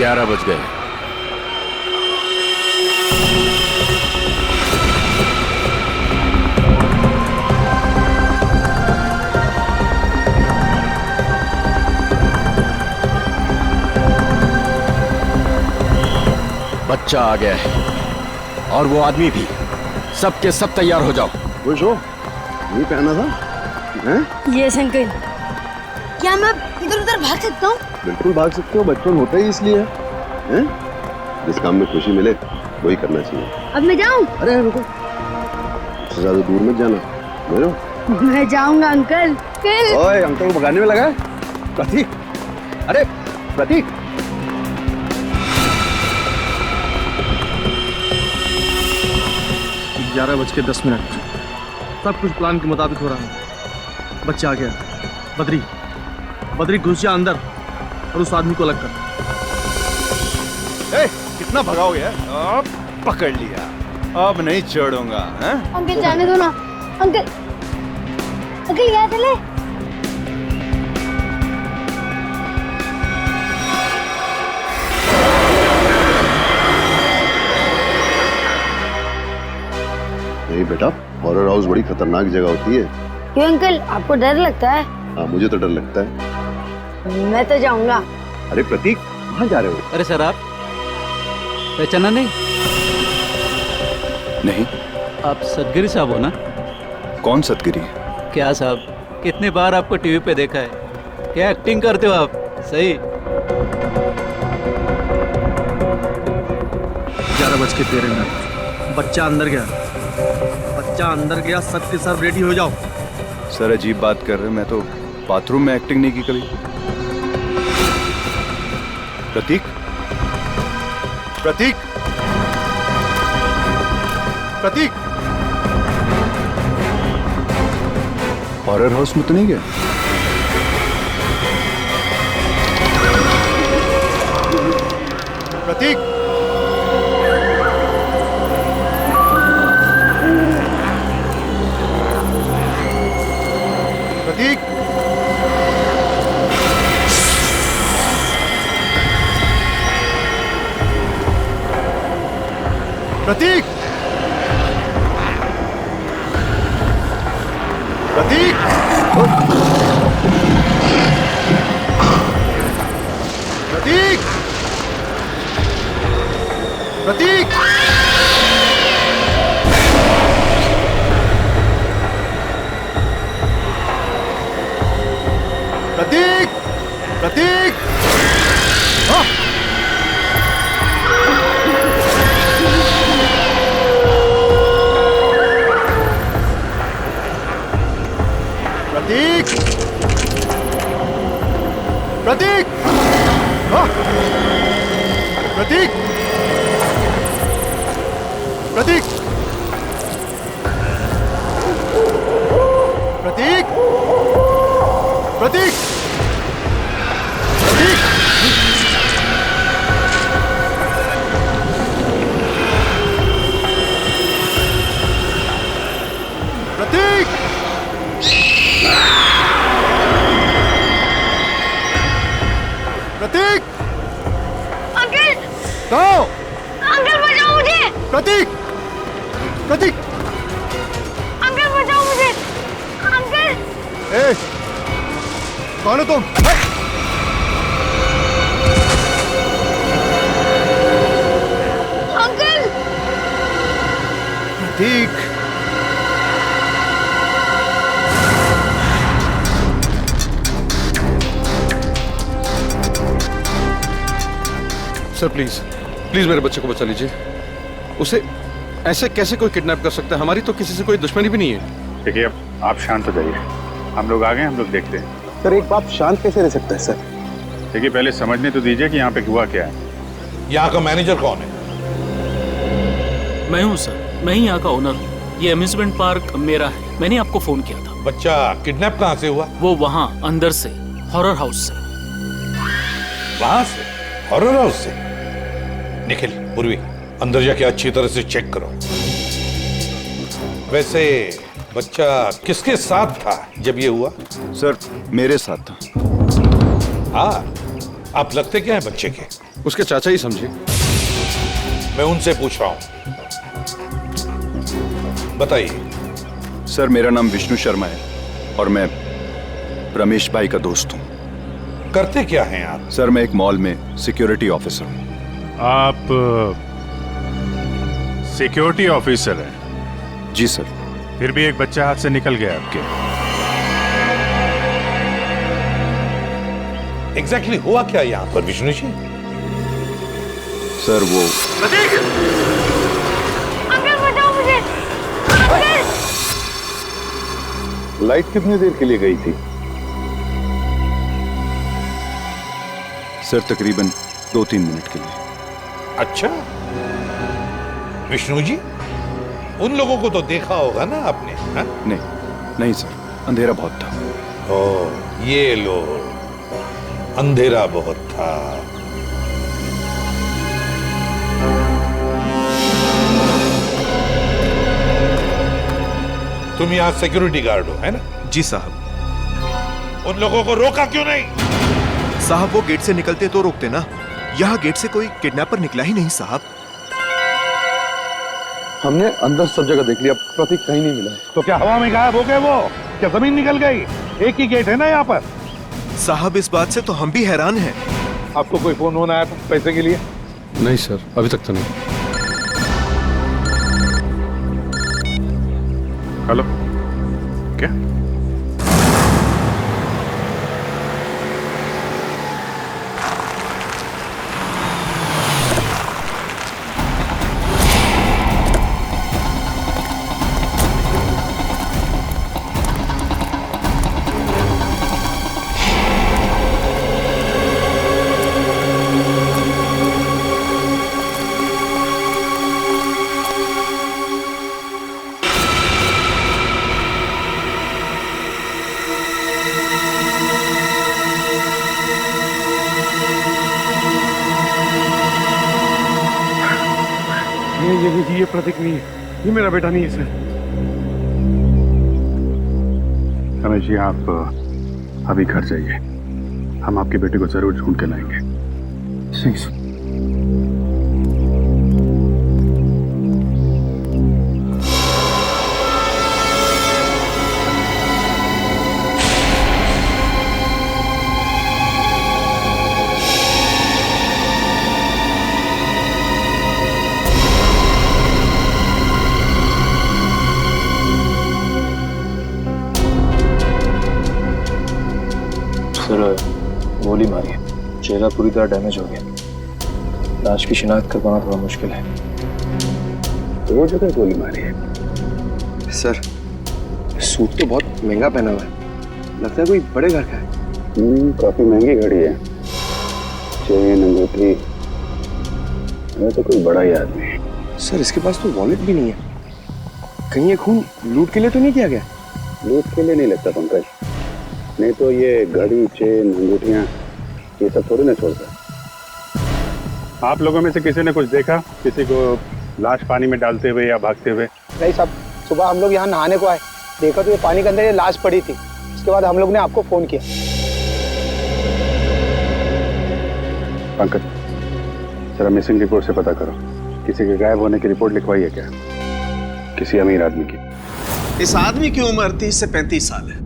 11 बज गए। बच्चा आ गया है और वो आदमी भी। सब के सब तैयार हो जाओ। खुश हो? ये पहना था हैं? Yes uncle. क्या मैं इधर उधर भाग सकता हूँ? बिल्कुल भाग सकते हो, बचपन होता ही इसलिए है। जिस काम में खुशी मिले वही करना चाहिए। अब मैं जाऊँ? अरे रुको, उससे ज्यादा दूर मत जाना। बोलो। मैं जाऊंगा अंकल। ओए, अंकल को भगाने में लगा है? प्रतीक, अरे प्रतीक। 11:10। सब कुछ प्लान के मुताबिक हो रहा है। बच्चा आ गया। बद्री घुस जा अंदर और उस आदमी को अलग कर। कितना भगाओगे? अब पकड़ लिया, अब नहीं छोड़ूंगा। अंकल जाने दो ना। अंकल अंकल यहाँ चले। नहीं बेटा, हॉरर हाउस बड़ी खतरनाक जगह होती है। क्यों अंकल, आपको डर लगता है? हाँ, मुझे तो डर लगता है। मैं तो जाऊंगा। अरे प्रतीक, कहाँ जा रहे हो? अरे सर, आप पहचाना नहीं? नहीं। आप सदगिरी साहब हो ना? कौन सतगिरी? क्या साहब, कितनी बार आपको टीवी पे देखा है। क्या एक्टिंग करते हो आप, सही। 11:13। बच्चा अंदर गया। सब के सब रेडी हो जाओ। सर अजीब बात कर रहे हो, मैं तो बाथरूम में एक्टिंग नहीं की कभी। प्रतीक, प्रतीक, प्रतीक, हॉरर हाउस में तो नहीं गया? प्रतीक, प्रतीक, प्रतीक, प्रतीक, प्रतीक, प्रतीक, प्रतीक, प्रतीक, हाँ। प्रतीक, प्रतीक, हाँ। प्रतीक, प्रतीक, प्रतीक, प्रतीक, प्रतीक, प्रतीक, प्रतीक, अंकल, कहाँ? अंकल बचाओ मुझे। प्रतीक, प्रतीक, अंकल बचाओ मुझे। अंकल, ए, कौन हो तुम? Uncle, Pratik, sir please please मेरे बच्चे को बचा लीजिए। उसे ऐसे कैसे कोई किडनैप कर सकता है? हमारी तो किसी से कोई दुश्मनी भी नहीं है। देखिए, अब आप शांत हो जाइए। हम लोग आ गए, हम लोग देखते हैं। सर, एक बाप शांत कैसे रह सकता है सर? देखिए, पहले समझने तो दीजिए कि यहाँ पे हुआ क्या है। यहाँ का मैनेजर कौन है? मैं हूँ सर, मैं ही यहाँ का ओनर हूँ। ये अम्यूजमेंट पार्क मेरा है। मैंने आपको फोन किया था। बच्चा किडनैप कहाँ से हुआ? वो वहाँ अंदर से, हॉरर हाउस से। वहां से? हॉरर हाउस से? निखिल, पूर्वी, अंदर जाके अच्छी तरह से चेक करो। वैसे बच्चा किसके साथ था जब ये हुआ? सर मेरे साथ था। हाँ, आप लगते क्या है बच्चे के? उसके चाचा ही समझे। मैं उनसे पूछ रहा हूं, बताइए। सर मेरा नाम विष्णु शर्मा है और मैं रमेश भाई का दोस्त हूँ। करते क्या हैं आप? सर मैं एक मॉल में सिक्योरिटी ऑफिसर हूँ। आप सिक्योरिटी ऑफिसर हैं? जी सर। फिर भी एक बच्चा हाथ से निकल गया आपके। एग्जैक्टली हुआ क्या यहाँ पर विष्णु जी? सर वो अंकल बचाओ मुझे। लाइट कितनी देर के लिए गई थी? सर तकरीबन 2-3 मिनट के लिए। अच्छा विष्णु जी, उन लोगों को तो देखा होगा ना आपने? हा? नहीं सर, अंधेरा बहुत था। ओ ये लो, अंधेरा बहुत था। तुम यहाँ सिक्योरिटी गार्ड हो, है ना? जी साहब। उन लोगों को रोका क्यों नहीं? साहब वो गेट से निकलते तो रोकते ना, यहाँ गेट से कोई किडनैपर निकला ही नहीं साहब। हमने अंदर सब जगह देख लिया, प्रतीक कहीं नहीं मिला है। तो क्या हवा में गायब हो गए वो? क्या जमीन निकल गई? एक ही गेट है ना यहाँ पर। साहब इस बात से तो हम भी हैरान हैं। आपको कोई फोन होना है पैसे के लिए? नहीं सर, अभी तक तो नहीं। हेलो, क्या? ये प्रतीक नहीं है, ये मेरा बेटा नहीं है सर। रमेश जी आप अभी घर जाइए, हम आपके बेटे को जरूर ढूंढ के लाएंगे। ठीक सर। सर गोली मारी है, चेहरा पूरी तरह डैमेज हो गया। लाश की शिनाख्त कर पाना थोड़ा मुश्किल है। वो जगह गोली मारी है। सर सूट तो बहुत महंगा पहना हुआ है, लगता है कोई बड़े घर का है। काफी महंगी घड़ी है, चेन अंगूठी, ये तो कोई बड़ा ही आदमी है। सर इसके पास तो वॉलेट भी नहीं है, कहीं ये खून लूट के लिए तो नहीं किया गया? लूट के लिए नहीं लगता पंकज, नहीं तो ये घड़ी, चेन, अंगूठियां ये सब थोड़ी ना छोड़ता। आप लोगों में से किसी ने कुछ देखा, किसी को लाश पानी में डालते हुए या भागते हुए? नहीं साहब, सुबह हम लोग यहाँ नहाने को आए, देखा तो ये पानी के अंदर ये लाश पड़ी थी। उसके बाद हम लोग ने आपको फोन किया। पंकज जरा मिसिंग रिपोर्ट से पता करो, किसी के गायब होने की रिपोर्ट लिखवाई है क्या? किसी अमीर आदमी की। इस आदमी की उम्र 30 से 35 साल है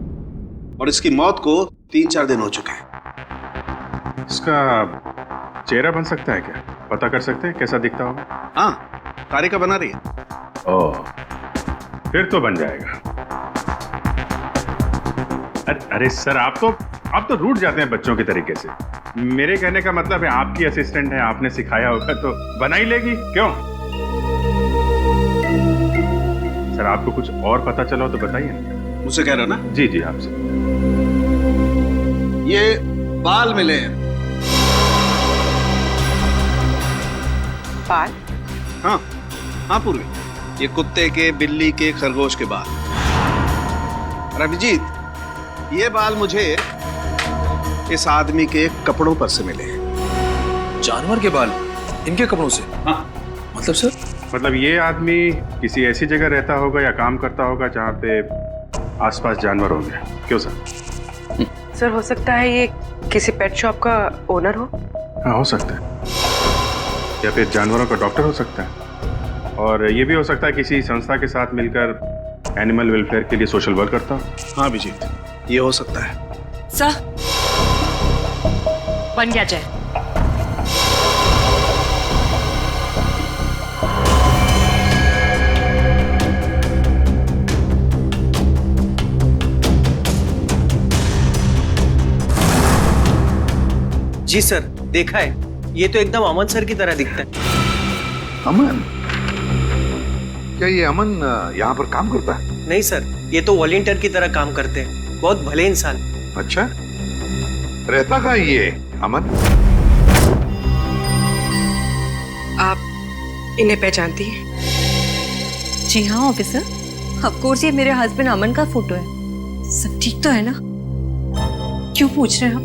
और इसकी मौत को 3-4 दिन हो चुके हैं। इसका चेहरा बन सकता है क्या? पता कर सकते हैं कैसा दिखता होगा? हाँ, तारिका बना रही है। ओह, फिर तो बन जाएगा। अरे सर आप तो रूठ जाते हैं बच्चों के तरीके से। मेरे कहने का मतलब है आपकी असिस्टेंट है, आपने सिखाया होगा तो बना ही लेगी, क्यों? सर आपको कुछ और पता चला हो तो बताइए ना। मुझसे कह रहे हो ना? जी जी आपसे। ये बाल मिले हैं। बाल? हाँ पूर्वी, ये कुत्ते के, बिल्ली के, खरगोश के बाल। और अभिजीत, ये बाल मुझे इस आदमी के कपड़ों पर से मिले हैं। जानवर के बाल इनके कपड़ों से? हाँ। मतलब सर? मतलब ये आदमी किसी ऐसी जगह रहता होगा या काम करता होगा जहाँ पे आसपास जानवर होंगे, क्यों सर? सर हो सकता है ये किसी पेट शॉप का ओनर हो। हाँ हो सकता है, या फिर जानवरों का डॉक्टर हो सकता है, और ये भी हो सकता है किसी संस्था के साथ मिलकर एनिमल वेलफेयर के लिए सोशल वर्क करता हो। हाँ अभिजीत, ये हो सकता है। सर बन गया चाय। जी सर, देखा है, ये तो एकदम अमन सर की तरह दिखता है। अमन? क्या ये अमन यहाँ पर काम करता है? नहीं सर, ये तो वॉलंटियर की तरह काम करते हैं, बहुत भले इंसान। अच्छा, रहता कहाँ ये अमन? आप इन्हें पहचानती हैं? जी हाँ ऑफिसर, ऑफ कोर्स ये मेरे हस्बैंड अमन का फोटो है। सब ठीक तो है ना? क्यों पूछ रहे हैं आप?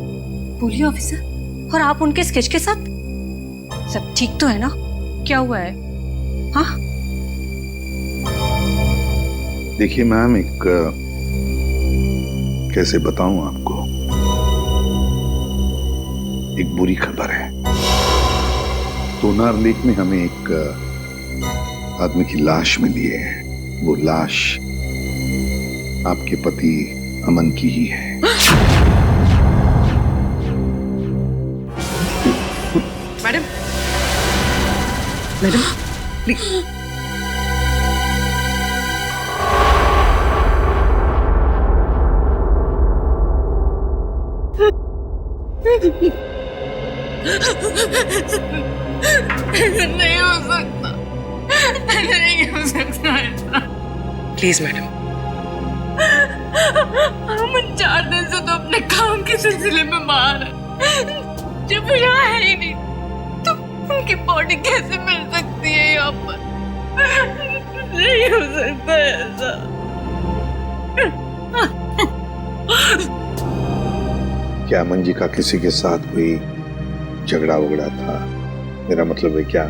बोलिए ऑफिसर। और आप उनके स्केच के साथ? सब ठीक तो है ना? क्या हुआ है? हाँ देखिए मैम, एक कैसे बताऊं आपको, एक बुरी खबर है। सोनार लेक में हमें एक आदमी की लाश मिली है। वो लाश आपके पति अमन की ही है। Madam, madam please. नहीं हो सकता, नहीं हो सकता ऐसा। Please madam. हम 4 दिन से तो अपने काम के सिलसिले में बाहर है, जब यहाँ है ही नहीं तो उनकी बॉडी कैसे मिल सकती है यहाँ पर? नहीं हो सकता ऐसा। क्या अमन जी का किसी के साथ कोई झगड़ा वगड़ा था? मेरा मतलब है, क्या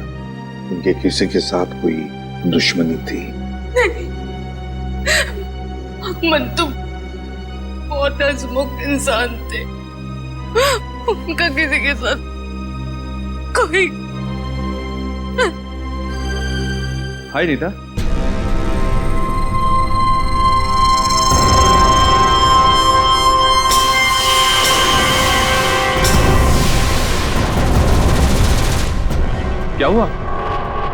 उनके किसी के साथ कोई दुश्मनी थी? नहीं, अमन तो बहुत हंसमुख इंसान थे, उनका किसी के साथ कोई। हाय नीता। क्या हुआ?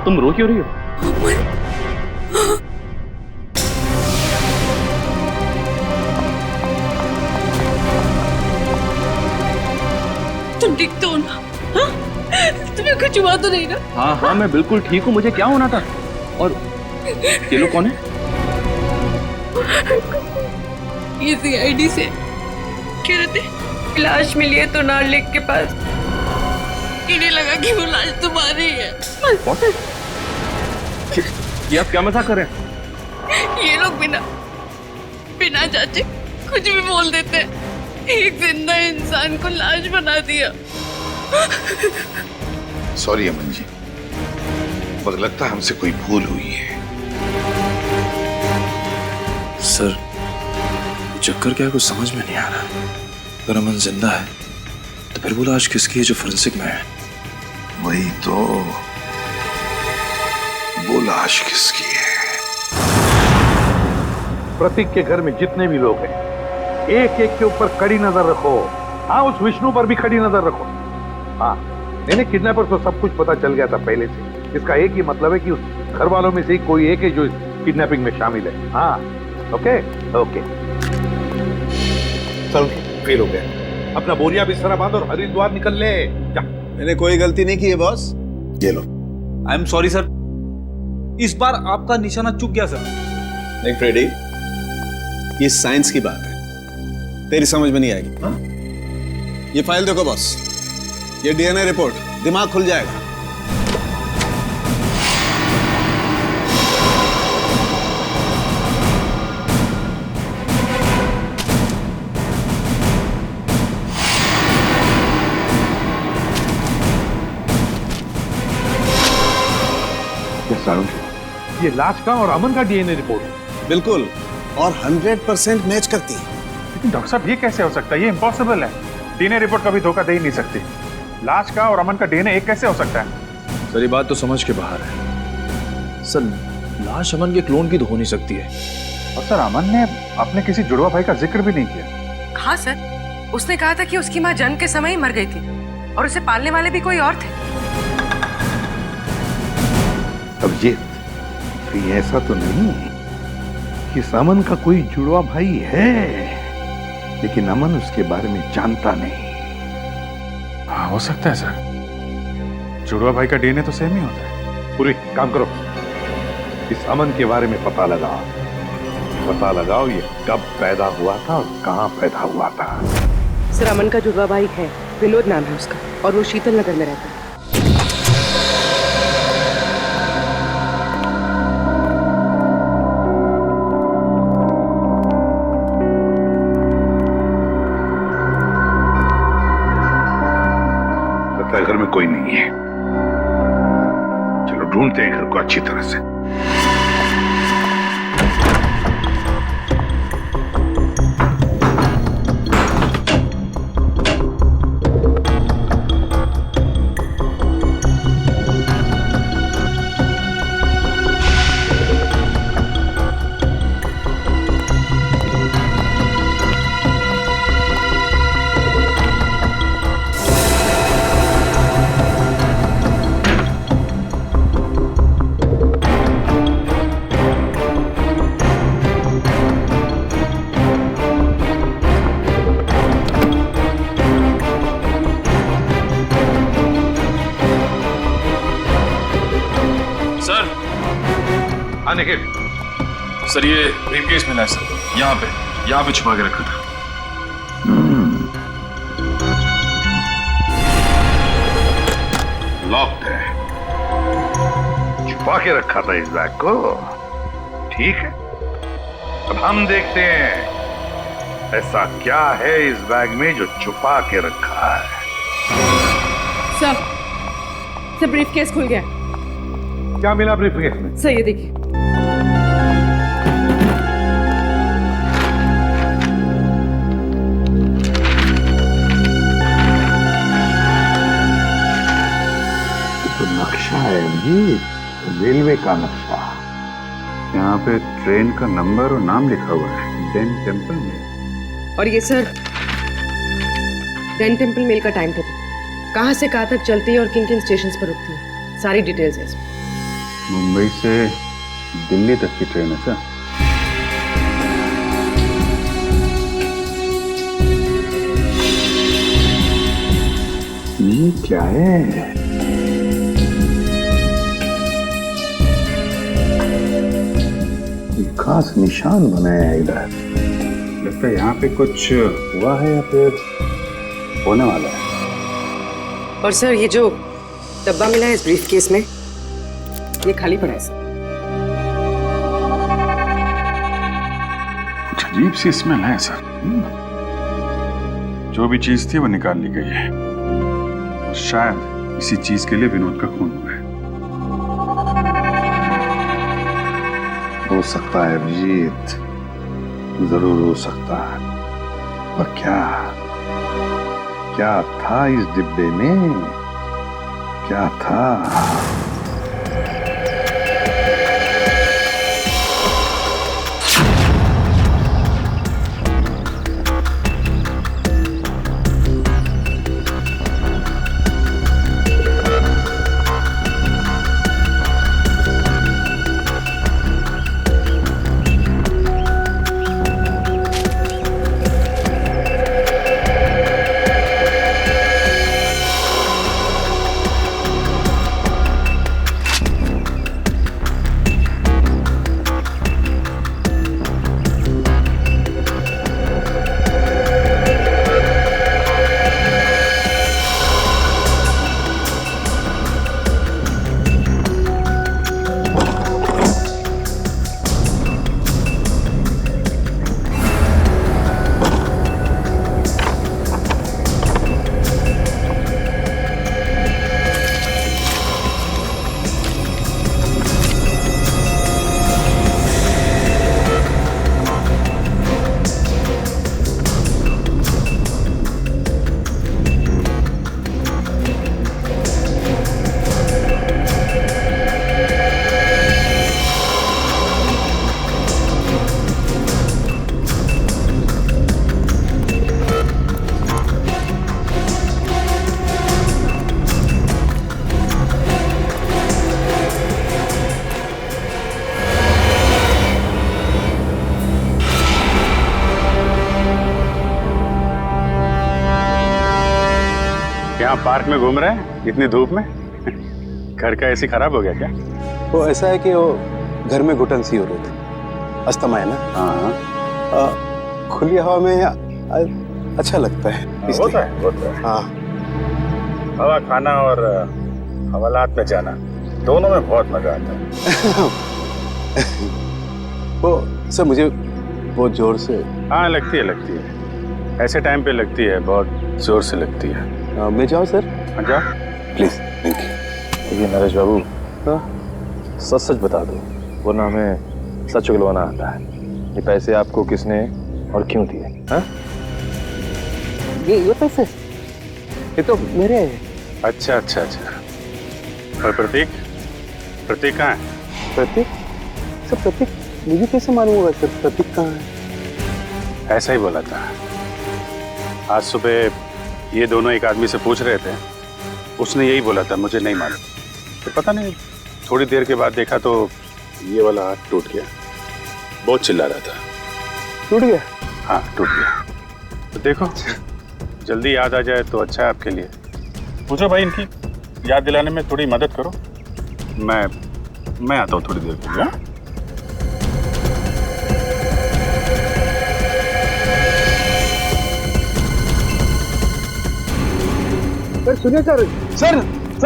तुम रो क्यों रही हो? तुम ठीक तो हो ना? हाँ? तुम्हें कुछ हुआ तो नहीं ना? हाँ हाँ मैं बिल्कुल ठीक हूँ। मुझे क्या होना था? और ये लोग कौन है? ये CID से कह रहे थे लाश मिली है तो नार लेक के पास। इन्हें लगा कि वो लाश तुम्हारी है। ये आप क्या मजाक कर रहे हैं? ये लोग बिना जांचे कुछ भी बोल देते हैं। एक जिंदा इंसान को लाश बना दिया। सॉरी अमन जी, पर लगता है हमसे कोई भूल हुई है। सर चक्कर क्या है, कुछ समझ में नहीं आ रहा। अगर अमन जिंदा है तो फिर वो लाश किसकी है जो फोरेंसिक में है? वही तो, वो लाश किसकी है? प्रतीक के घर में जितने भी लोग हैं, एक एक के ऊपर कड़ी नजर रखो। हाँ, उस विष्णु पर भी कड़ी नजर रखो। हाँ, इन्हें किडनैपर को सब कुछ पता चल गया था पहले से। इसका एक ही मतलब है कि उस घर वालों में से कोई एक है जो इस किडनैपिंग में शामिल है। हाँ, ओके ओके। चल, फेल हो गया। अपना बोरिया बिस्तरा बांध और हरिद्वार निकल ले जा। मैंने कोई गलती नहीं की है बॉस। ये लो। आई एम सॉरी सर, इस बार आपका निशाना चूक गया सर। नहीं फ्रेडी, ये साइंस की बात है, तेरी समझ में नहीं आएगी। हा? ये फाइल देखो बॉस, ये DNA रिपोर्ट, दिमाग खुल जाएगा। ये लाश का और अमन का DNA रिपोर्ट है। बिल्कुल, और 100% मैच करती है। डॉक्टर साहब ये कैसे हो सकता है? ये इम्पॉसिबल है। डीएनए रिपोर्ट कभी धोखा दे ही नहीं सकती। लाश का और अमन का डीएनए एक कैसे हो सकता है? सर ये बात तो समझ के बाहर है सर। लाश अमन के क्लोन की तो हो नहीं सकती है। और सर अमन ने अपने किसी जुड़वा भाई का जिक्र भी नहीं किया। हाँ सर, उसने कहा था कि उसकी माँ जन्म के समय ही मर गई थी और उसे पालने वाले भी कोई और थे। अब ये ऐसा तो नहीं है कि अमन का कोई जुड़वा भाई है, लेकिन अमन उसके बारे में जानता नहीं। हाँ हो सकता है सर, जुड़वा भाई का डीएनए तो सेम ही होता है। पूरी काम करो, इस अमन के बारे में पता लगाओ ये कब पैदा हुआ था और कहाँ पैदा हुआ था। सर अमन का जुड़वा भाई है, विनोद नाम है उसका, और वो शीतल नगर में रहता है। घर में कोई नहीं है, चलो ढूंढते हैं घर को अच्छी तरह से। सर ये ब्रीफकेस मिला है सर, यहाँ पे छुपा के रखा था। लॉक्ड है, छुपा के रखा था इस बैग को। ठीक है, अब हम देखते हैं ऐसा क्या है इस बैग में जो छुपा के रखा है। सर ब्रीफकेस खुल गया। क्या मिला ब्रीफकेस में? सर ये देखिए। नक्शा है जी, रेलवे का नक्शा। यहाँ पे ट्रेन का नंबर और नाम लिखा हुआ है, डेन टेम्पल में। और ये सर डेन टेम्पल मेल का टाइम टेबल, कहाँ से कहाँ तक चलती है और किन किन स्टेशन पर रुकती है, सारी डिटेल्स है इसमें। मुंबई से दिल्ली तक की ट्रेन है सर। ये क्या है? खास निशान बनाया है इधर। लगता है यहाँ पे कुछ हुआ है या फिर होने वाला है। और सर ये जो डब्बा मिला है इस ब्रीफकेस में, ये खाली पड़ा है सर। कुछ अजीब सी स्मेल है सर। जो भी चीज थी वो निकाल ली गई है और शायद इसी चीज के लिए विनोद का खून हुआ है। हो सकता है अभिजीत, जरूर हो सकता है, पर क्या था इस डिब्बे में? क्या था? यहाँ पार्क में घूम रहे हैं इतनी धूप में? घर का एसी खराब हो गया क्या? वो ऐसा है कि वो घर में घुटन सी हो रही थी, अस्थमा है ना। हाँ, खुली हवा में अच्छा लगता है। होता है। हाँ, हवा खाना और हवालात में जाना दोनों में बहुत मजा आता है। वो सर मुझे बहुत जोर से। हाँ लगती है, ऐसे टाइम पे लगती है, बहुत जोर से लगती है। मैं जाऊँ सर? हाँ जाओ प्लीज। Thank you. ये नरेश बाबू, सच सच बता दो, वरना हमें सच उगलवाना आता है। ये पैसे आपको किसने और क्यों दिए? हाँ? ये पैसे ये तो मेरे हैं। अच्छा। और प्रतीक कहाँ है? प्रतीक? सर प्रतीक मुझे कैसे मालूम होगा सर प्रतीक कहाँ है? ऐसा ही बोला था। आज सुबह ये दोनों एक आदमी से पूछ रहे थे, उसने यही बोला था, मुझे नहीं मालूम। तो पता नहीं, थोड़ी देर के बाद देखा तो ये वाला हाथ टूट गया। बहुत चिल्ला रहा था। टूट गया? हाँ टूट गया। तो देखो जल्दी याद आ जाए तो अच्छा है आपके लिए। पूछो भाई, इनकी याद दिलाने में थोड़ी मदद करो। मैं आता हूँ थोड़ी देर के लिए। सर सुनिए सर।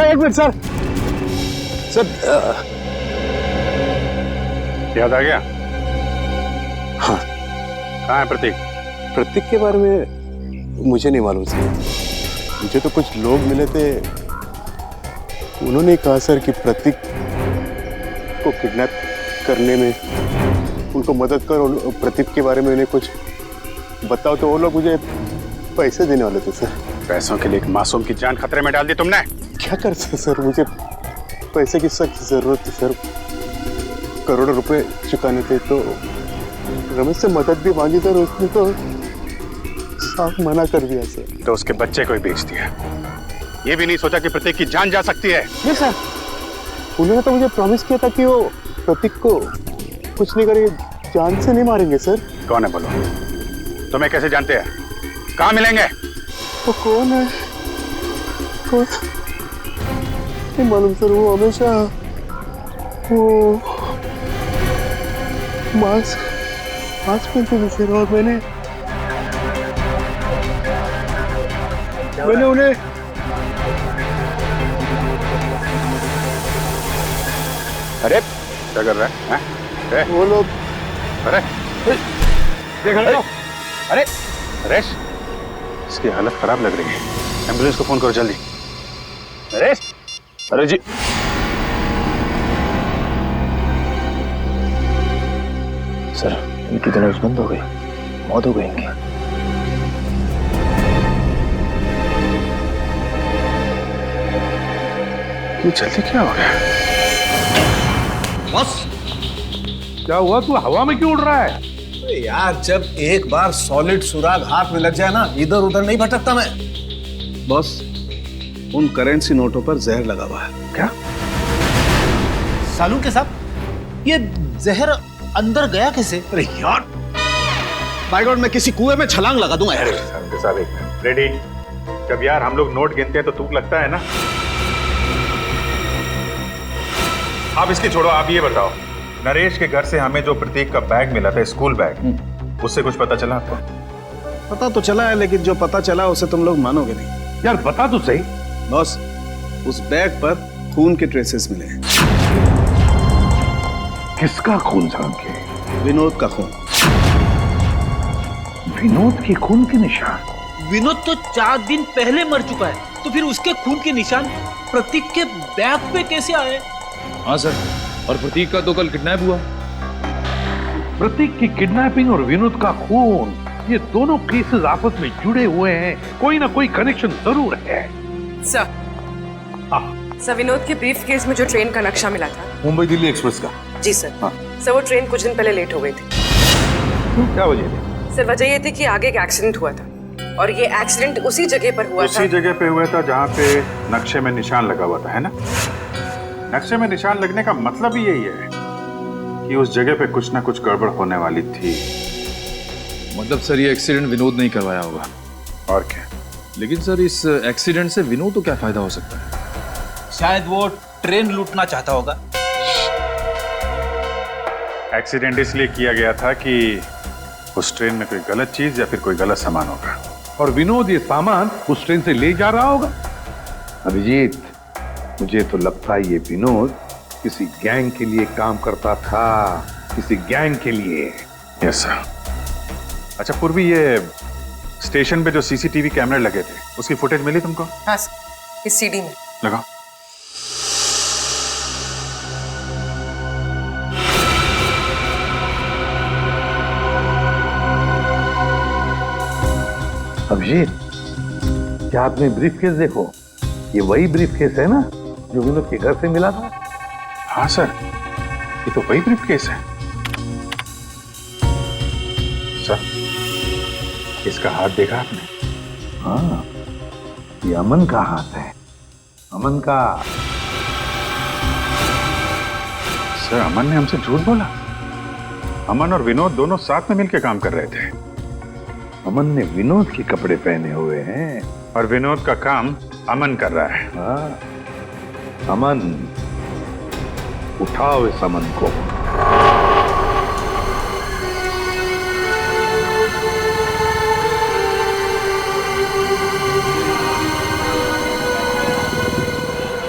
एक मिनट सर। याद आ गया? हाँ। कहाँ है प्रतीक? प्रतीक के बारे में मुझे नहीं मालूम सर। मुझे तो कुछ लोग मिले थे, उन्होंने कहा सर कि प्रतीक को किडनैप करने में उनको मदद करो, प्रतीक के बारे में उन्हें कुछ बताओ। तो वो लोग मुझे पैसे देने वाले थे सर। पैसों के लिए एक मासूम की जान खतरे में डाल दी तुमने। क्या कर सकते सर, मुझे पैसे की सख्त जरूरत थी सर। करोड़ों रुपए चुकाने थे, तो रमेश से मदद भी मांगी सर, उसने तो साफ मना कर दिया सर। तो उसके बच्चे को ही बेच दिया। ये भी नहीं सोचा कि प्रतीक की जान जा सकती है? नहीं सर, उन्होंने तो मुझे प्रॉमिस किया था कि वो प्रतीक को कुछ नहीं करेंगे, जान से नहीं मारेंगे सर। कौन है बोलो? तुम्हें कैसे जानते हैं? कहाँ मिलेंगे? वो कौन है? कौन? नहीं मालूम सर। वो हमेशा वो मास्क पहनते थे सर, और मैंने उन्हें अरे क्या कर रहा है? हैं? वो लोग अरे देख लो। अरे नरेश, इसकी हालत खराब लग रही है, एम्बुलेंस को फोन करो जल्दी। नरेश। अरे जी, सर इनकी तो नब्ज बंद हो गई, मौत हो गई इनकी। ये जल्दी क्या हो गया? बस क्या हुआ? तू हवा में क्यों उड़ रहा है? यार जब एक बार सॉलिड सुराग हाथ में लग जाए ना, इधर उधर नहीं भटकता मैं। बॉस, उन करेंसी नोटों पर जहर लगा हुआ है। क्या? सालू के साहब, ये जहर अंदर गया कैसे? अरे यार, बाय गॉड, मैं किसी कुएं में छलांग लगा दूंगा यार। साहब एक मिनट, रेडी? जब यार हम लोग नोट गिनते हैं तो तुक लगता है ना। आप इसकी छोड़ो, आप ये बताओ, नरेश के घर से हमें जो प्रतीक का बैग मिला था, स्कूल बैग, उससे कुछ पता चला आपको? पता तो चला है, लेकिन जो पता चला उसे तुम लोग मानोगे नहीं। यार बता तो सही। बॉस, उस बैग पर खून के ट्रेसेस मिले हैं। किसका खून साहब के? विनोद का खून। विनोद के खून के निशान? विनोद तो 4 दिन पहले मर चुका है, तो फिर उसके खून के निशान प्रतीक के बैग पे कैसे आए? हाँ सर, और प्रतीक का तो कल किडनैप हुआ। प्रतीक की किडनैपिंग और विनोद का खून, ये दोनों केसेस आपस में जुड़े हुए हैं, कोई ना कोई कनेक्शन जरूर है। सर, विनोद के ब्रीफ केस में जो ट्रेन का नक्शा मिला था, मुंबई दिल्ली एक्सप्रेस का। जी सर। सर वो ट्रेन कुछ दिन पहले लेट हो गई थी। क्या वजह थी? सर वजह ये थी कि आगे एक एक्सीडेंट हुआ था, और ये एक्सीडेंट उसी जगह पर हुआ था। उसी जगह पे हुआ था जहाँ पे नक्शे में निशान लगा हुआ था, है ना? नक्शे में निशान लगने का मतलब ही यही है कि उस जगह पे कुछ ना कुछ गड़बड़ होने वाली थी। मतलब सर ये एक्सीडेंट विनोद नहीं करवाया होगा? और क्या? लेकिन सर इस एक्सीडेंट से विनोद को क्या फायदा हो सकता है? शायद वो ट्रेन लूटना चाहता होगा। एक्सीडेंट इसलिए किया गया था कि उस ट्रेन में कोई गलत चीज या फिर कोई गलत सामान होगा और विनोद ये सामान उस ट्रेन से ले जा रहा होगा। अभिजीत, मुझे तो लगता है ये विनोद किसी गैंग के लिए काम करता था, किसी गैंग के लिए। Yes sir. अच्छा पूर्वी, ये स्टेशन पे जो सीसीटीवी कैमरे लगे थे उसकी फुटेज मिली तुमको? हाँ सर, इस सीडी में लगाओ। अभिजीत, क्या आपने ब्रीफकेस देखो? ये वही ब्रीफकेस है ना जो विनोद के घर से मिला था? हाँ सर, ये तो वही ब्रीफकेस है। सर, इसका हाथ देखा आपने? हाँ, ये अमन का हाथ है, अमन का। सर, अमन ने हमसे झूठ बोला। अमन और विनोद दोनों साथ में मिलकर काम कर रहे थे। अमन ने विनोद के कपड़े पहने हुए हैं और विनोद का काम अमन कर रहा है। हाँ, अमन, उठाओ इस अमन को।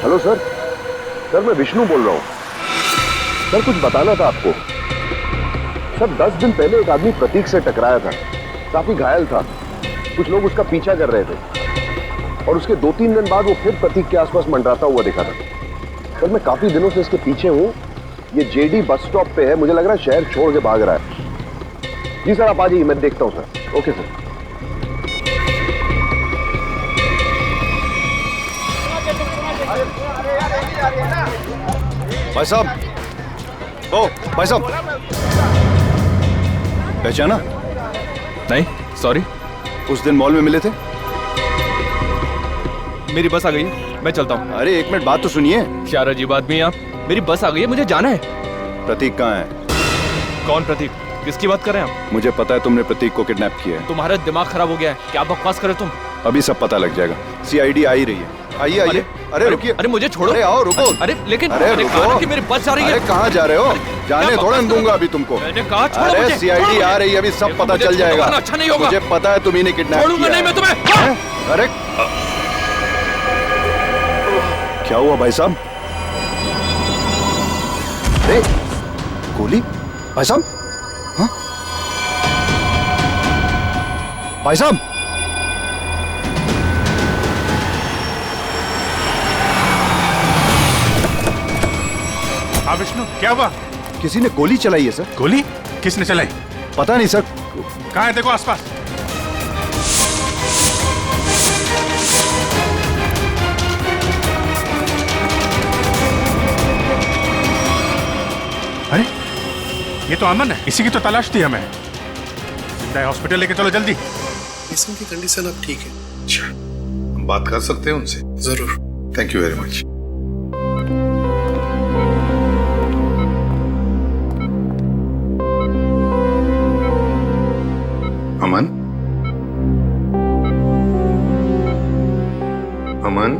हेलो सर, मैं विष्णु बोल रहा हूँ। सर कुछ बताना था आपको। सर 10 दिन पहले एक आदमी प्रतीक से टकराया था, काफी घायल था। कुछ लोग उसका पीछा कर रहे थे और उसके 2-3 दिन बाद वो फिर प्रतीक के आसपास मंडराता हुआ दिखा था। सर मैं काफी दिनों से इसके पीछे हूँ। ये जेडी बस स्टॉप पे है, मुझे लग रहा है शहर छोड़ के भाग रहा है। जी सर, आप आ जाइए, मैं देखता हूँ सर। Okay sir. भाई साहब, ओ भाई साहब, पहचाना? नहीं, सॉरी। उस दिन मॉल में मिले थे। मेरी बस आ गई है, मैं चलता हूँ। अरे एक मिनट, बात तो सुनिए। क्या अजीब आदमी है आप। मेरी बस आ गई है, मुझे जाना है। प्रतीक कहाँ है? कौन प्रतीक? किसकी बात कर रहे हैं आप? मुझे पता है तुमने प्रतीक को किडनैप किया है। तुम्हारा दिमाग खराब हो गया है, क्या बकवास कर रहे तुम? अभी सब पता लग जाएगा। सीआईडी आ ही रही है। आइए आइए। अरे रुकिए। अरे मुझे छोड़ो। अरे आओ, रुको। अरे लेकिन अरे रुको कि मेरी बस जा रही है। अरे कहाँ जा रहे हो? जाने थोड़ा दूंगा अभी तुमको। मैंने कहा छोड़ो अरे मुझे। सीआईडी आ रही है, अभी सब पता चल जाएगा। अच्छा नहीं होगा। मुझे पता है तुम ही ने किडनैप किया। छोड़ूंगा नहीं मैं तुम्हें। अरे क्या हुआ भाई साहब? अरे गोली? भाई साहब? हाँ? भाई साहब? हाँ विष्णु, क्या हुआ? किसी ने गोली चलाई है सर। गोली? किसने चलाई? पता नहीं सर। कहाँ है? देखो आसपास। अरे ये तो अमन है, इसी की तो तलाश थी हमें। जिंदा है, हॉस्पिटल लेके चलो जल्दी। इसकी कंडीशन अब ठीक है। अच्छा, हम बात कर सकते हैं उनसे? जरूर। Thank you very much. Aman, Aman,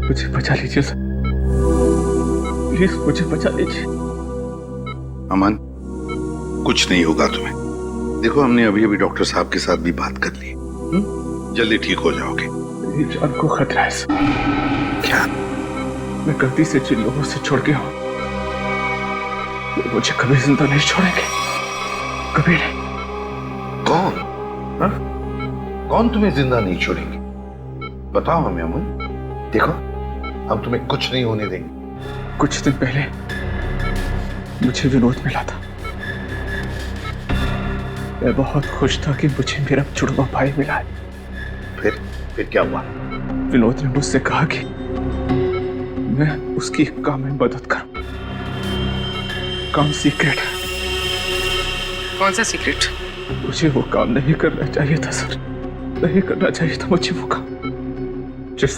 मुझे बचा लीजिए सर, प्लीज मुझे बचा लीजिए। अमन, कुछ नहीं होगा तुम्हें। देखो हमने अभी अभी डॉक्टर साहब के साथ भी बात कर ली। जल्दी ठीक हो जाओगे। मेरी जान को खतरा है सर। क्या? मैं गलती से जिन लोगों से छोड़ गया हूं, वो मुझे कभी जिंदा नहीं छोड़ेंगे, कभी नहीं। कौन? हा? कौन तुम्हें जिंदा नहीं छोड़ेंगे? बताओ हमें अमन। देखो हम तुम्हें कुछ नहीं होने देंगे। कुछ दिन पहले मुझे विनोद मिला था। मैं बहुत खुश था कि मुझे मेरा जुड़वा भाई मिला है। फिर क्या हुआ? विनोद ने मुझसे कहा कि मैं उसकी काम में मदद करूं। काम सीक्रेट है। कौन सा सीक्रेट? मुझे वो काम नहीं करना चाहिए था सर। नहीं करना चाहिए था मुझे वो काम। जिस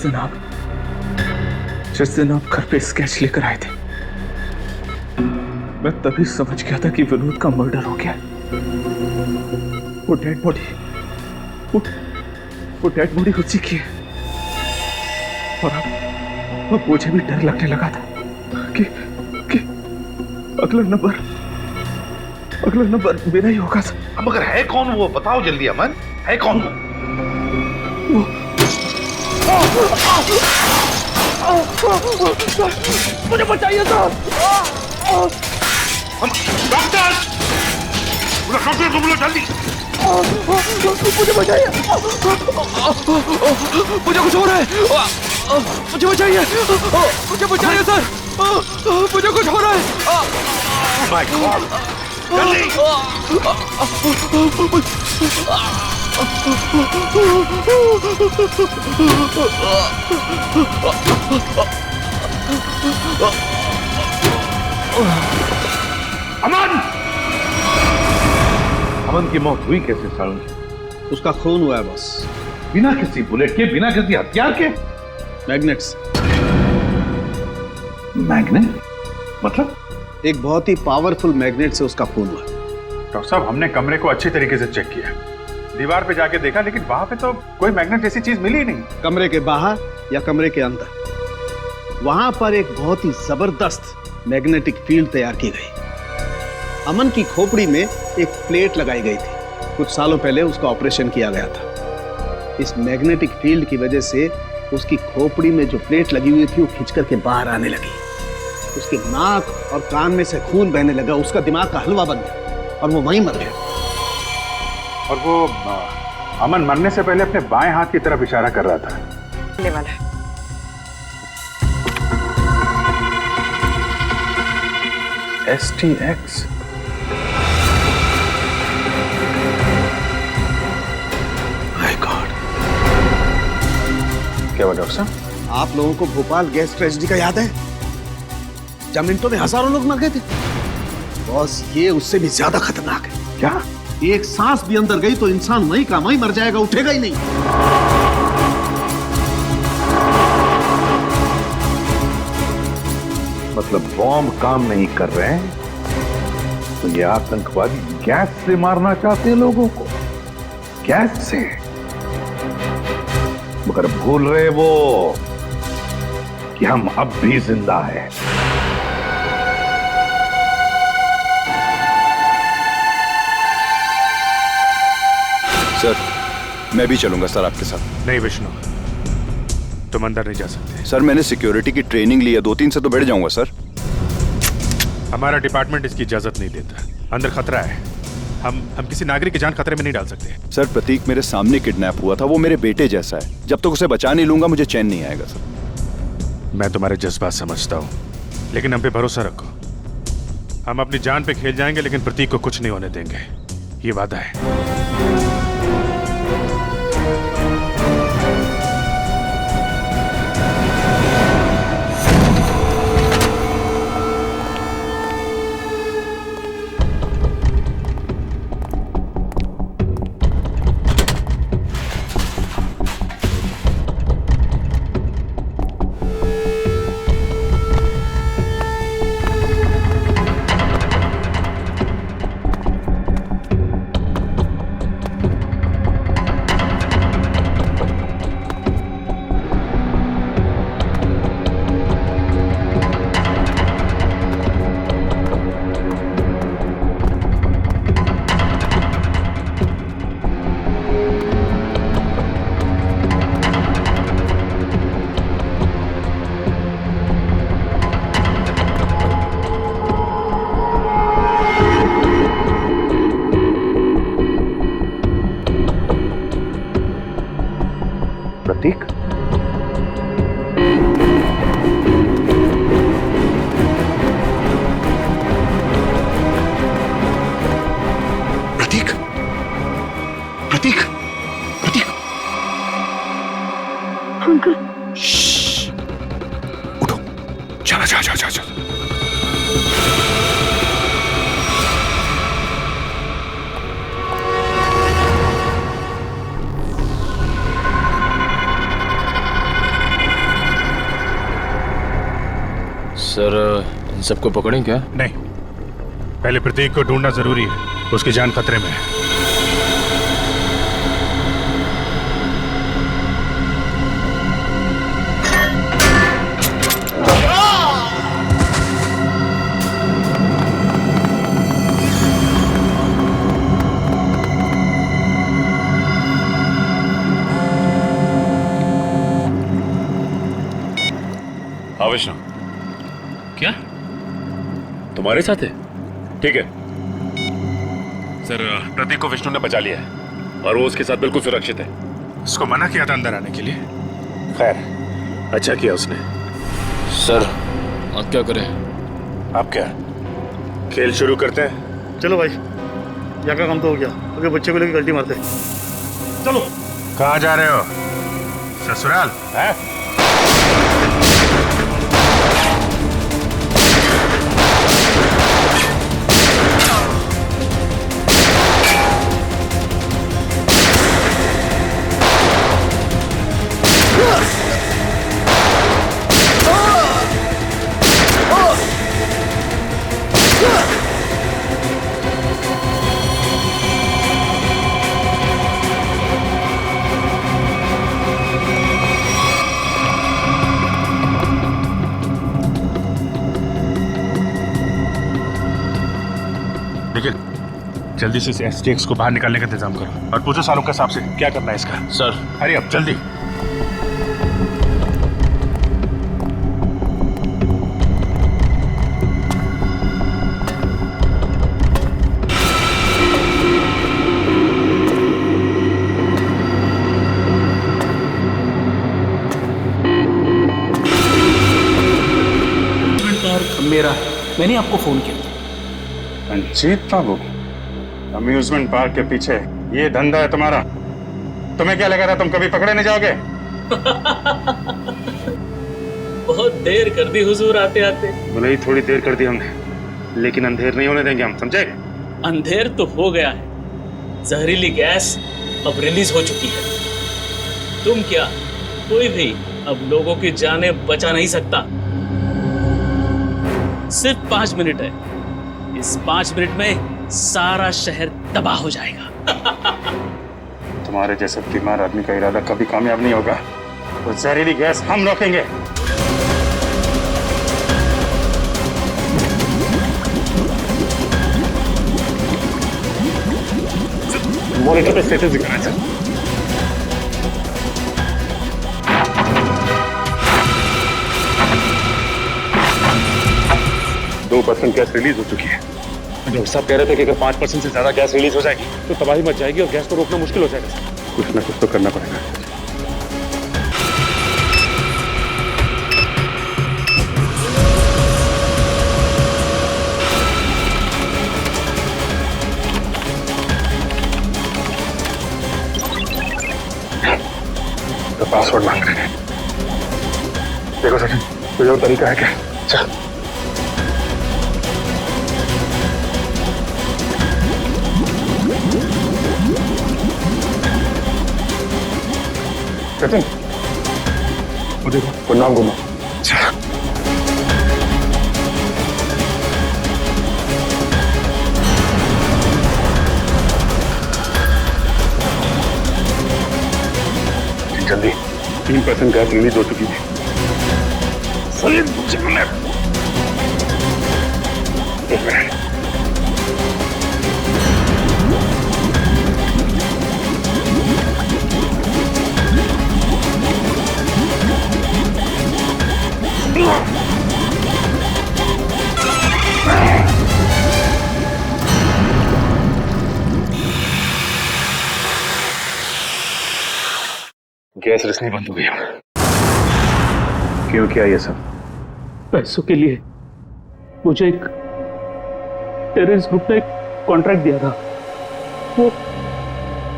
दिन आप घर पे स्केच लेकर आए थे, मैं तभी समझ गया था कि विनोद का मर्डर हो गया। वो डेड बॉडी उसी की है। और अब मुझे भी डर लगने लगा था कि अगला नंबर मेरा ही होगा। अब मगर है कौन वो, बताओ जल्दी अमन, है कौन वो? मुझे बचाइए सर। डॉक्टर को बोलो जल्दी। मुझे बचाइए, मुझे कुछ हो रहा है। मुझे बचाइए, सर। मुझे कुछ हो रहा है। माय गॉड, जल्दी। अमन की मौत हुई कैसे सारुण? उसका खून हुआ है बॉस। बिना किसी बुलेट के, बिना किसी हथियार के? मैग्नेट्स। मैग्नेट मतलब? एक बहुत ही पावरफुल मैग्नेट से उसका खून हुआ। डॉक्टर साहब, हमने कमरे को अच्छी तरीके से चेक किया, दीवार पे जाके देखा, लेकिन वहां पे तो कोई मैग्नेट जैसी चीज मिली नहीं। कमरे के बाहर या कमरे के अंदर, वहां पर एक बहुत ही जबरदस्त मैग्नेटिक फील्ड तैयार की गई। अमन की खोपड़ी में एक प्लेट लगाई गई थी। कुछ सालों पहले उसका ऑपरेशन किया गया था। इस मैग्नेटिक फील्ड की वजह से उसकी खोपड़ी में जो प्लेट लगी हुई थी वो खिंच करके बाहर आने लगी। उसके नाक और कान में से खून बहने लगा। उसका दिमाग का हलवा बन गया और वो वहीं मर गया। और वो अमन मरने से पहले अपने बाएं हाथ की तरफ इशारा कर रहा था। वाला है। STX। My God. क्या हुआ डॉक्टर साहब? आप लोगों को भोपाल गैस ट्रेजेडी का याद है? जब मिनटों में हजारों लोग मर गए थे। बॉस, ये उससे भी ज्यादा खतरनाक है। क्या? एक सांस भी अंदर गई तो इंसान वहीं का वहीं मर जाएगा, उठेगा ही नहीं। मतलब बॉम्ब काम नहीं कर रहे हैं तो ये आतंकवादी गैस से मारना चाहते हैं लोगों को, गैस से। मगर भूल रहे वो कि हम अब भी जिंदा हैं। सर, मैं भी चलूंगा सर आपके साथ। नहीं विष्णु, तुम अंदर नहीं जा सकते। सर, मैंने सिक्योरिटी की ट्रेनिंग ली है, 2-3 से तो बैठ जाऊंगा सर। हमारा डिपार्टमेंट इसकी इजाजत नहीं देता। अंदर खतरा है। हम किसी नागरिक की जान खतरे में नहीं डाल सकते। सर, प्रतीक मेरे सामने किडनैप हुआ था। वो मेरे बेटे जैसा है। जब तक उसे बचा नहीं लूंगा मुझे चैन नहीं आएगा सर। मैं तुम्हारे जज्बात समझता हूँ, लेकिन हम पे भरोसा रखो। हम अपनी जान पे खेल जाएंगे, लेकिन प्रतीक को कुछ नहीं होने देंगे, ये वादा है। प्रतीक, प्रतीक, प्रतीक, प्रतीक। अंकल, उठो, चला जा जा जा जा। सबको पकड़ें क्या? नहीं, पहले प्रतीक को ढूंढना जरूरी है, उसकी जान खतरे में है। हाँ विष्णु, क्या तुम्हारे साथ है? ठीक है सर, प्रतीक को विष्णु ने बचा लिया है और वो उसके साथ बिल्कुल सुरक्षित है। उसको मना किया था अंदर आने के लिए। खैर, अच्छा किया उसने। सर अब क्या करें? अब क्या, खेल शुरू करते हैं? चलो भाई, यहाँ का काम तो हो गया, अगर बच्चे को लेकर गलती मारते। चलो। कहाँ जा रहे हो? ससुराल है? जल्दी से एसटीएक्स को बाहर निकालने का इंतजाम करो और पूछो सालों के हिसाब से क्या करना है इसका। सर अरे अब जल्दी। मेरा, मैंने आपको फोन किया था। रंजीत बाबू, अम्यूजमेंट पार्क के पीछे ये धंधा है तुम्हारा? तुम्हें क्या लगा था तुम कभी पकड़े नहीं जाओगे? बहुत देर कर दी हुजूर आते आते। बोले ही थोड़ी देर कर दी हमने, लेकिन अंधेर नहीं होने देंगे हम, समझे? अंधेर तो हो गया है, जहरीली गैस अब रिलीज हो चुकी है। तुम क्या, कोई भी अब लोगों की जानें बचा नहीं सकता। सिर्फ 5 मिनट है, इस 5 मिनट में सारा शहर तबाह हो जाएगा। तुम्हारे जैसे बीमार आदमी का इरादा कभी कामयाब नहीं होगा। तो जहरीली गैस हम रोकेंगे। मॉनिटर पे स्टेटस दिखाना चाहिए। 2% गैस रिलीज हो चुकी है। डॉक्टर साहब कह रहे थे कि अगर 5% से ज्यादा गैस रिलीज हो जाएगी तो तबाही मच जाएगी और गैस को रोकना मुश्किल हो जाएगा। कुछ ना कुछ तो करना पड़ेगा। तो पासवर्ड मांग रहे हैं। देखो सचिन, कोई और तरीका है क्या? चल। सचिन, वो देखो, वो नाम घुमा। जल्दी, 3% गैस रिलीज हो चुकी है। एक मिनट। गैस रिसनी बंद हो गया। क्यों किया ये सब? पैसों के लिए। मुझे एक टेररिस्ट ग्रुप ने एक कॉन्ट्रैक्ट दिया था, वो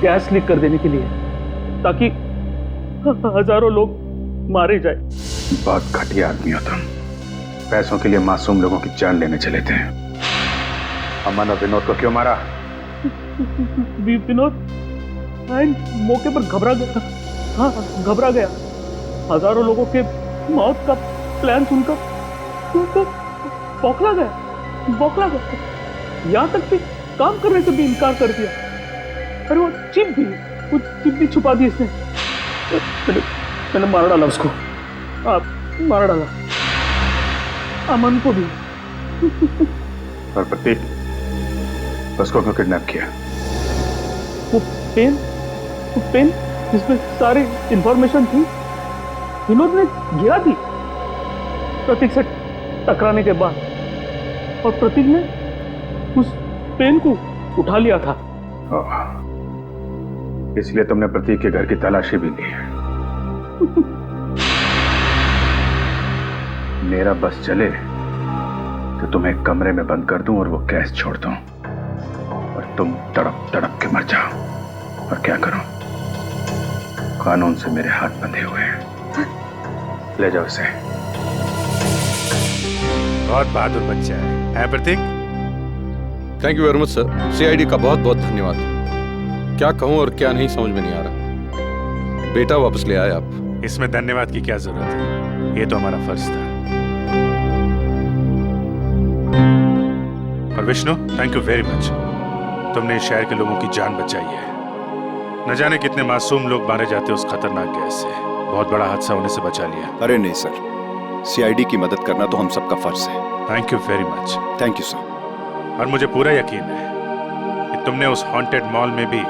गैस लीक कर देने के लिए, ताकि हजारों लोग मारे जाए। बहुत घटिया आदमी हो तुम। पैसों के लिए मासूम लोगों की जान लेने चले थे। अमन और विनोद को क्यों मारा? विनोद मौके पर घबरा गया। हाँ, घबरा गया। हजारों लोगों के मौत का प्लान सुनकर बौखला गया, यहाँ तक कि काम करने से भी इनकार कर दिया। अरे वो चिप भी छुपा दी इसने। मैंने मार डाला उसको, मार डाला अमन को भी। और प्रतीक, उसको क्यों किडनैप किया? वो पेन जिसमें सारी इंफॉर्मेशन थी विनोद ने गिरा दी प्रतीक से टकराने के बाद, और प्रतीक ने उस पेन को उठा लिया था। इसलिए तुमने प्रतीक के घर की तलाशी भी ली। मेरा बस चले तो तुम्हें कमरे में बंद कर दूं और वो गैस छोड़ दूं और तुम तड़प तड़प के मर जाओ। और क्या करूं? कानून से मेरे हाथ बंधे हुए हैं। ले जाओ इसे। बहुत बहादुर बच्चा है Prateek. Thank you very much sir. CID का बहुत बहुत धन्यवाद। क्या कहूं और क्या नहीं समझ में नहीं आ रहा। बेटा वापस ले आए आप। इसमें धन्यवाद की क्या जरूरत है, ये तो हमारा फर्ज था। और Vishnu, thank you very much. तुमने इस शहर के लोगों की जान बचाई है। न जाने कितने मासूम लोग मारे जाते उस खतरनाक गैस से। बहुत बड़ा हादसा होने से बचा लिया। अरे नहीं सर, सीआईडी की मदद करना तो हम सबका फर्ज है। Thank you very much. Thank you sir. और मुझे पूरा यकीन है कि तुमने उस हॉन्टेड मॉल में भी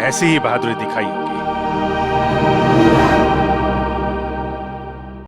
ऐसी ही बहादुरी दिखाई होगी।